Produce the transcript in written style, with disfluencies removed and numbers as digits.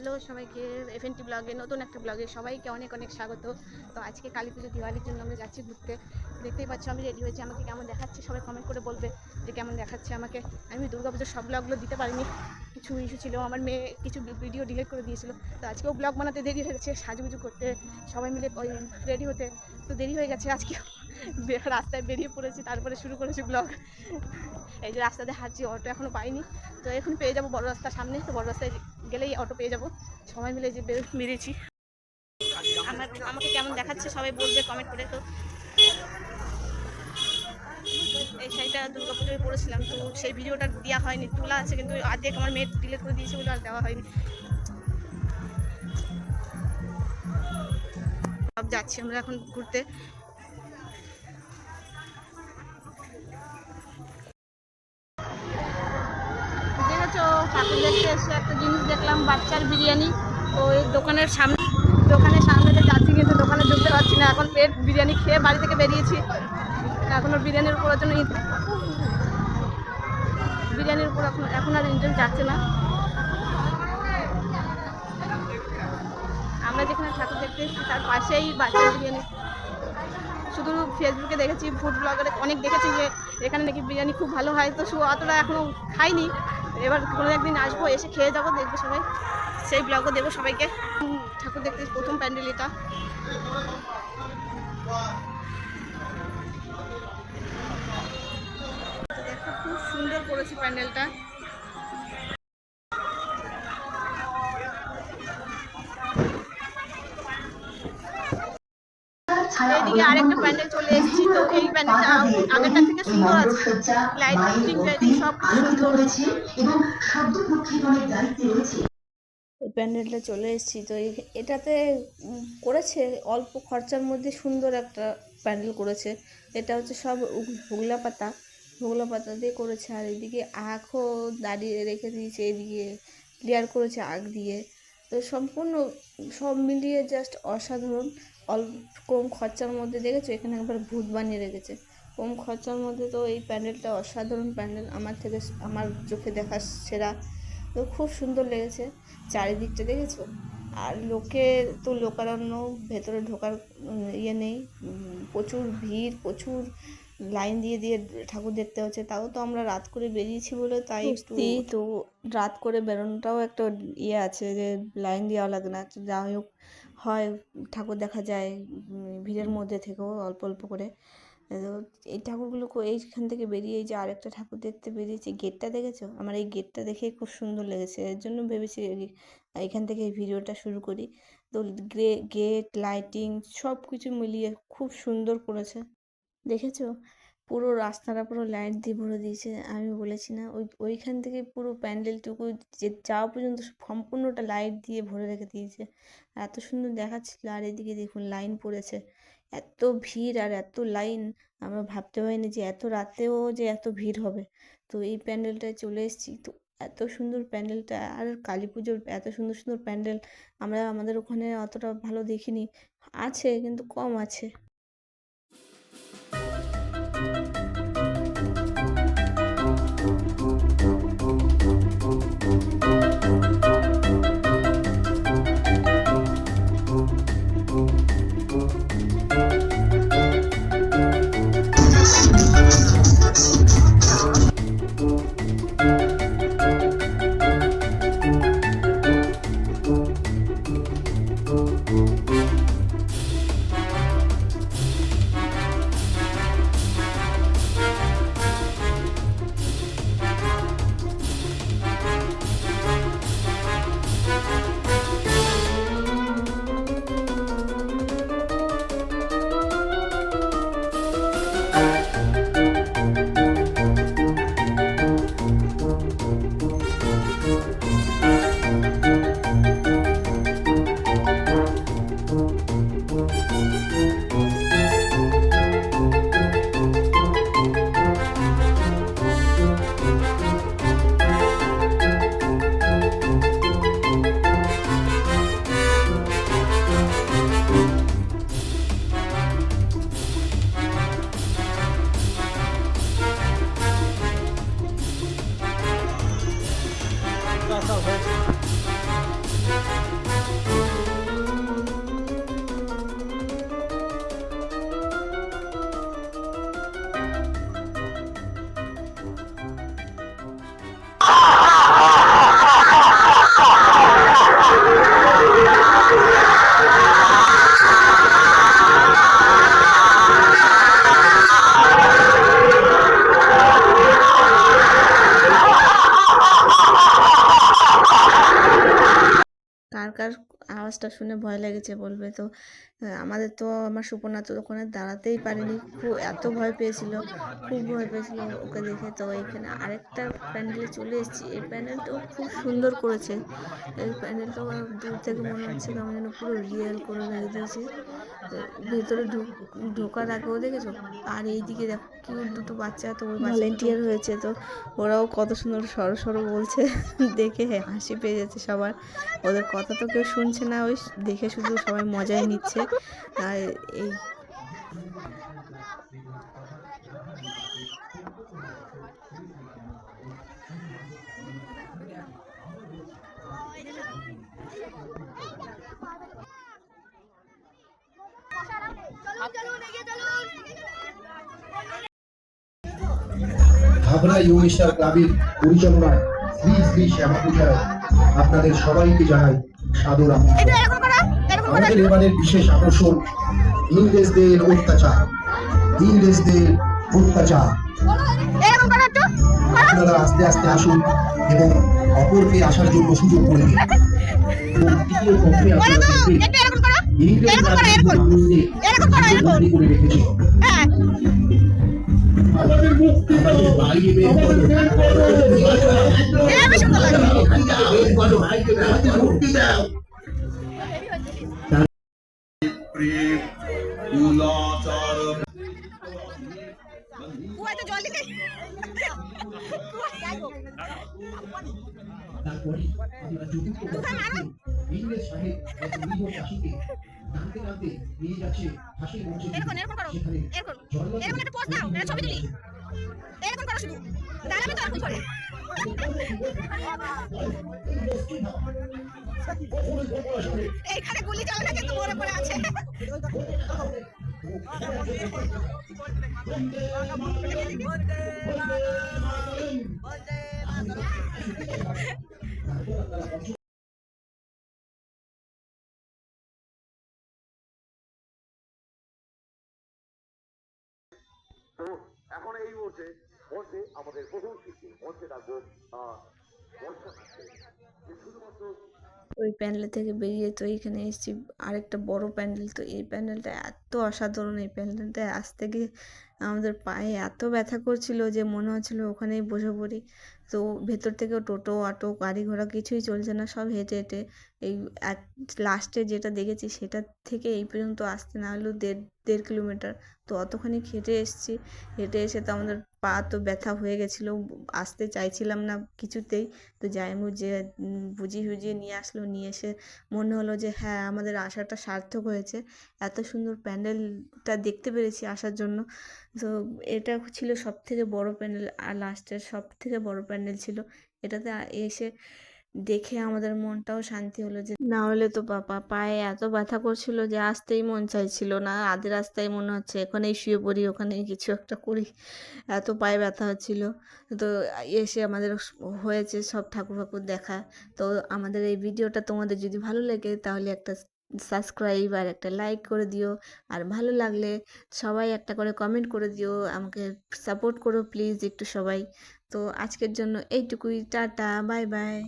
Hello সবাইকে এফএনটি ব্লগে নতুন একটা ব্লগে সবাইকে অনেক অনেক স্বাগত। তো আজকে কালী পুজো দিওয়ালির জন্য আমরা যাচ্ছি ঘুরতে। দেখতেই পাচ্ছ আমি রেডি হয়েছি, আমাকে কেমন দেখাচ্ছে সবাই কমেন্ট করে বলবে যে কেমন দেখাচ্ছে আমাকে। আমি দুর্গাপুজোর সব ব্লগগুলো দিতে পারিনি, কিছু ইস্যু ছিল, আমার মেয়ে কিছু ভিডিও ডিলিট করে দিয়েছিল। তো আজকেও ব্লগ বানাতে দেরি হয়ে গেছে, সাজুগুজু করতে সবাই মিলে ওই রেডি হতে তো দেরি হয়ে গেছে। আজকে রাস্তায় বেরিয়ে পড়েছি, তারপরে শুরু করেছি ব্লগ। এই যে রাস্তাতে হাঁটছি, অটো এখনও পাইনি, তো এখন পেয়ে যাবো বড় রাস্তার সামনে। তো বড় রাস্তায় গেলেই অটো পেয়ে যাবো। সবাই মিলে যে বেরিয়েছি। আমাকে কেমন দেখাচ্ছে সবাই বলবে কমেন্ট করে। তো এই শাড়িটা দুর্গাপুজোয় পড়েছিলাম, তো সেই ভিডিওটা দেওয়া হয়নি, তোলা আছে কিন্তু অর্ধেক আমার মেয়ে ডিলিট করে দিয়েছে বলে আর দেওয়া হয়নি। সব যাচ্ছি আমরা এখন ঘুরতে। দেখেছো ঠাকুর দেখতে এসে একটা জিনিস দেখলাম, বাচ্চার বিরিয়ানি। তো এই দোকানের সামনে যাচ্ছি, কিন্তু দোকানে ঢুকতে পারছি না। এখন পেট বিরিয়ানি খেয়ে বাড়ি থেকে বেরিয়েছি, এখনো বিরিয়ানির উপর জন্য বিরিয়ানির উপর এখন আর ইন্টারেস্ট যাচ্ছে না। আমরা যেখানে ঠাকুর দেখতে এসেছি তার পাশেই বাচ্চার বিরিয়ানি। শুধু ফেসবুকে দেখেছি, ফুড ব্লগারে অনেক দেখেছি যে এখানে নাকি বিরিয়ানি খুব ভালো হয়। তো অতটা এখনও খাইনি, এবার কোনো একদিন আসবো, এসে খেয়ে যাবো, দেখবো সবাই, সেই ব্লগও দেবো সবাইকে। ঠাকুর দেখতে প্রথম প্যান্ডেল এটা। দেখো খুব সুন্দর করেছে প্যান্ডেলটা। এইদিকে আরেকটা প্যান্ডেল চলে এসেছি। তো এই প্যান্ডেলটা আগেরটা থেকে সুন্দর আছে, লাইটিং সব সুন্দর হয়েছে এবং শব্দ প্রক্ষেপণের দায়িত্বে রয়েছে। এই প্যান্ডেলটা চলে এসেছি। তো এটাতে করেছে অল্প খরচার মধ্যে সুন্দর একটা প্যান্ডেল করেছে। এটা হচ্ছে সব হুগলা পাতা দিয়ে করেছে। আর এদিকে আখও দাঁড়িয়ে রেখে দিয়েছে, এদিকে ক্লিয়ার করেছে আখ দিয়ে। তো সম্পূর্ণ সব মিলিয়ে জাস্ট অসাধারণ। কম খরচার মধ্যে দেখেছো, এখানে একবার ভূত বানিয়ে রেখেছে। কম খরচার মধ্যে তো এই প্যান্ডেলটা অসাধারণ প্যান্ডেল, আমার চোখে দেখা সেরা। তো খুব সুন্দর লেগেছে চারিদিকটা, দেখেছো। আর লোকারণ্য, ভেতরে ঢোকার ইয়ে নেই, প্রচুর ভিড়, প্রচুর লাইন দিয়ে ঠাকুর দেখতে হচ্ছে। তাও তো আমরা রাত করে বেরিয়েছি বলে তাই তো রাত করে বেরোনোটাও একটা ইয়ে আছে যে লাইন দেওয়া লাগে না, যাই হোক হয় ঠাকুর দেখা যায় ভিড়ের মধ্যে থেকেও অল্প অল্প করে। এই ঠাকুরগুলো এইখান থেকে বেরিয়ে এই যে আরেকটা ঠাকুর দেখতে বেরিয়েছি, গেটটা দেখেছো। আমার এই গেটটা দেখে খুব সুন্দর লেগেছে, এর জন্য ভেবেছি এখান থেকে এই ভিডিওটা শুরু করি। তো গেট লাইটিং সব কিছু মিলিয়ে খুব সুন্দর করেছে, দেখেছো। পুরো রাস্তাটা পুরো লাইট দিয়ে ভরে দিয়েছে। আমি বলেছি না, ওইখান থেকে পুরো প্যান্ডেলটুকু যে যাওয়া পর্যন্ত সম্পূর্ণটা লাইট দিয়ে ভরে রেখে দিয়েছে, এত সুন্দর দেখাচ্ছিল। আর এদিকে দেখুন লাইন পড়েছে, এত ভিড় আর এত লাইন, আমরা ভাবতে পারিনি যে এত রাতেও যে এত ভিড় হবে। তো এই প্যান্ডেলটায় চলে এসেছি। তো এত সুন্দর প্যান্ডেলটা, আর কালী পুজোর এত সুন্দর সুন্দর প্যান্ডেল আমাদের ওখানে অতটা ভালো দেখিনি, আছে কিন্তু কম আছে। কার কার আওয়াজটা শুনে ভয় লেগেছে বলবে তো। আমাদের তো আমার সুপর্ণা তো ওখানে দাঁড়াতেই পারেনি, খুব এত ভয় পেয়েছিল, খুব ভয় পেয়েছিল ওকে দেখে। তো এইখানে আরেকটা প্যান্ডেলে চলে এসেছি। এই প্যান্ডেলটাও খুব সুন্দর করেছে। এই প্যান্ডেলটাও দূর থেকে মনে হচ্ছে কেমন যেন পুরো রিয়েল করে রেখে দিয়েছে। তো ভেতরে ঢোকার আগেও দেখেছো, আর এইদিকে দেখো কিউট দুটো বাচ্চা, তো ওই ভলেন্টিয়ার হয়েছে, তো ওরাও কত সুন্দর সরো সরো বলছে। দেখে হাসি পেয়ে যাচ্ছে সবার। ওদের কথা তো কেউ শুনছে না, ওই দেখে শুধু সবাই মজাই নিচ্ছে। আর এই ভাবনা ইউনিস্টার ক্লাবের পরিচালনায় শ্রী শ্রী শ্যামা পূজায় আপনাদের সবাইকে জানাই সাদর আমন্ত্রণ। আমাদের এবারের বিশেষ আকর্ষণ ইংরেজদের অত্যাচার। ইংরেজদের অত্যাচার। আপনারা আস্তে আস্তে আসুন এবং অপরকে আসার জন্য সুযোগ করে দিন। এবং তৃতীয় পক্ষে আপনারা দেখবেন ইংরেজ রাজ্যের মানুষদের বন্দী করে রেখেছিল। আমাদের বাইরে বের করো। বের করো, আমাদের মুক্তি দাও। প্রেম কুলাচার তারপরে আমরা চতুর্থ পক্ষে ইংরেজ সাহেব এক নির্ভর চাষিকে টানতে টানতে নিয়ে যাচ্ছে ফাঁসির মঞ্চে। সেখানে এইখানে গুলি চালানো কিন্তু মরে পড়ে আছে। তো এখন এই মুহূর্তে মঞ্চে আমাদের প্রথম শিল্পী মঞ্চে ডাকবো বর্ষা নাচকে। যে শুধুমাত্র ওই প্যান্ডেল থেকে বেরিয়ে তো এইখানে এসেছি আরেকটা বড় প্যান্ডেল। তো এই প্যান্ডেলটা এত অসাধারণ, এই প্যান্ডেলটা আসতে গিয়ে আমাদের পায়ে এত ব্যথা করছিল যে মনে হচ্ছিল ওখানেই বসে পড়ি। তো ভেতর থেকেও টোটো অটো গাড়ি ঘোড়া কিছুই চলছে না, সব হেঁটে হেঁটে এই এক লাস্টে যেটা দেখেছি সেটা থেকে এই পর্যন্ত আসতে না হলেও 1.5 কিলোমিটার। তো অতখানি হেঁটে এসেছি। হেঁটে এসে তো আমাদের পা তো ব্যথা হয়ে গেছিলো, আসতে চাইছিলাম না কিছুতেই। তো জাইমু যে বুঝিয়ে সুঝিয়ে নিয়ে আসলো, নিয়ে এসে মনে হলো যে হ্যাঁ আমাদের আসাটা সার্থক হয়েছে, এত সুন্দর প্যান্ডেলটা দেখতে পেরেছি আসার জন্য। তো এটা ছিল সব থেকে বড় প্যান্ডেল, আর লাস্টের সব থেকে বড় প্যান্ডেল ছিল। এটাতে এসে দেখে আমাদের মনটাও শান্তি হলো, যে না হলে তো পায়ে এত ব্যথা করছিল যে আসতেই মন চাইছিল না। আধে রাস্তায় মনে হচ্ছে এখানেই শুয়ে পড়ি, ওখানেই কিছু একটা করি, এত পায়ে ব্যথা হচ্ছিল। তো এসে আমাদের হয়েছে সব ঠাকুর ফাকুর দেখা। তো আমাদের এই ভিডিওটা তোমাদের যদি ভালো লাগে তাহলে একটা সাবস্ক্রাইব আর একটা লাইক করে দিও। আর ভালো লাগলে সবাই একটা করে কমেন্ট করে দিও, আমাকে সাপোর্ট করো প্লিজ একটু সবাই। তো আজকের জন্য এইটুকুই, টাটা, বাই বাই।